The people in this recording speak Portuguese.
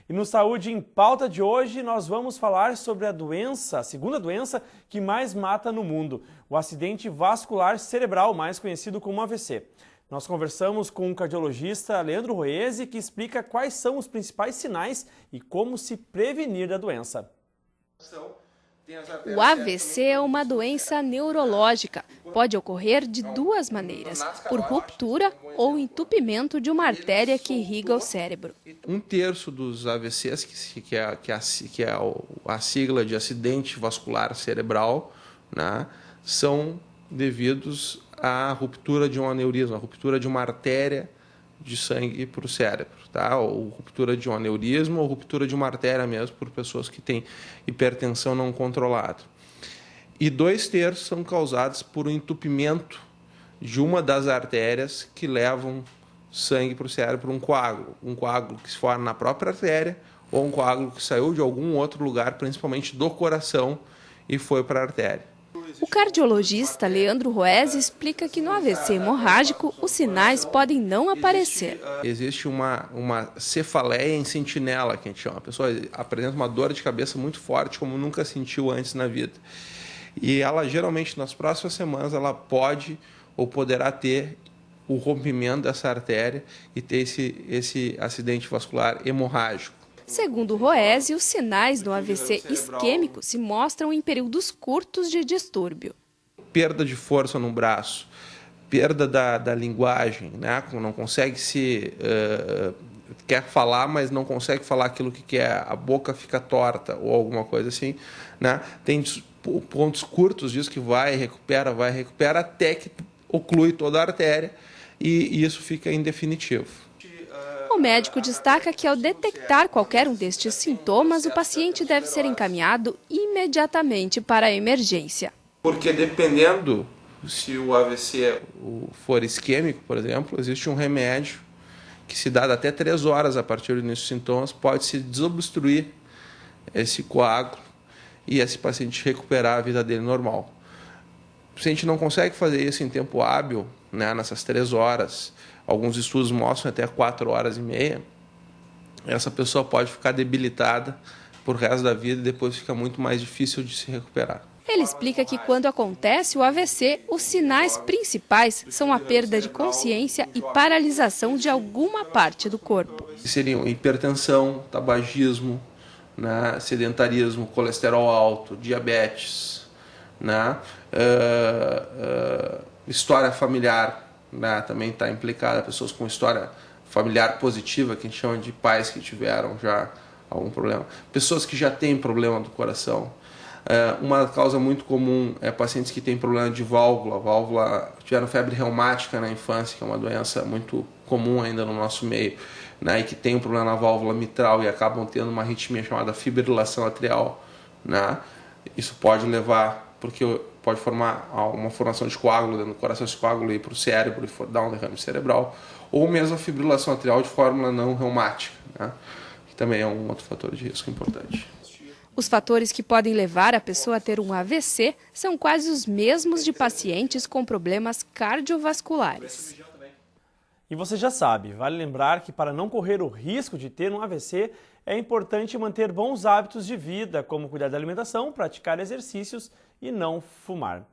E no Saúde em Pauta de hoje nós vamos falar sobre a segunda doença que mais mata no mundo, o acidente vascular cerebral, mais conhecido como AVC. Nós conversamos com o cardiologista Leandro Roese, que explica quais são os principais sinais e como se prevenir da doença. O AVC é uma doença neurológica. Pode ocorrer de duas maneiras, por ruptura ou entupimento de uma artéria que irriga o cérebro. Um terço dos AVCs, que é a sigla de acidente vascular cerebral, né, são devidos à ruptura de um aneurisma, a ruptura de uma artéria de sangue para o cérebro, tá? Ou ruptura de um aneurisma ou ruptura de uma artéria mesmo por pessoas que têm hipertensão não controlada. E 2/3 são causados por um entupimento de uma das artérias que levam sangue para o cérebro, um coágulo que se forma na própria artéria ou um coágulo que saiu de algum outro lugar, principalmente do coração, e foi para a artéria. O cardiologista Leandro Roese explica que no AVC hemorrágico os sinais podem não aparecer. Existe uma cefaleia em sentinela, que a gente chama. A pessoa apresenta uma dor de cabeça muito forte, como nunca sentiu antes na vida. E ela, geralmente, nas próximas semanas, ela pode ou poderá ter o rompimento dessa artéria e ter esse acidente vascular hemorrágico. Segundo Roese, os sinais do AVC isquêmico se mostram em períodos curtos de distúrbio. Perda de força no braço, perda da linguagem, né? Não consegue quer falar, mas não consegue falar aquilo que quer, a boca fica torta ou alguma coisa assim, né? Tem pontos curtos disso que vai, recupera, até que oclui toda a artéria e isso fica em definitivo. O médico destaca que ao detectar qualquer um destes sintomas, o paciente deve ser encaminhado imediatamente para a emergência. Porque dependendo se o AVC for isquêmico, por exemplo, existe um remédio que se dá até 3 horas a partir do início dos sintomas, pode se desobstruir esse coágulo e esse paciente recuperar a vida dele normal. Se a gente não consegue fazer isso em tempo hábil, né, nessas 3 horas, alguns estudos mostram até 4 horas e meia, essa pessoa pode ficar debilitada por resto da vida e depois fica muito mais difícil de se recuperar. Ele explica que quando acontece o AVC, os sinais principais são a perda de consciência e paralisação de alguma parte do corpo. Seriam hipertensão, tabagismo, né, sedentarismo, colesterol alto, diabetes, né, história familiar, né, também está implicada, pessoas com história familiar positiva, que a gente chama de pais que tiveram já algum problema, pessoas que já têm problema do coração. Uma causa muito comum é pacientes que têm problema de válvula, tiveram febre reumática na infância, que é uma doença muito comum ainda no nosso meio, né, e que tem um problema na válvula mitral e acabam tendo uma arritmia chamada fibrilação atrial, né. Isso pode levar, porque pode formar uma formação de coágulo dentro do coração, esse coágulo ir para o cérebro e dar um derrame cerebral, ou mesmo a fibrilação atrial de fórmula não reumática, né, que também é um outro fator de risco importante. Os fatores que podem levar a pessoa a ter um AVC são quase os mesmos de pacientes com problemas cardiovasculares. E você já sabe, vale lembrar que para não correr o risco de ter um AVC, é importante manter bons hábitos de vida, como cuidar da alimentação, praticar exercícios e não fumar.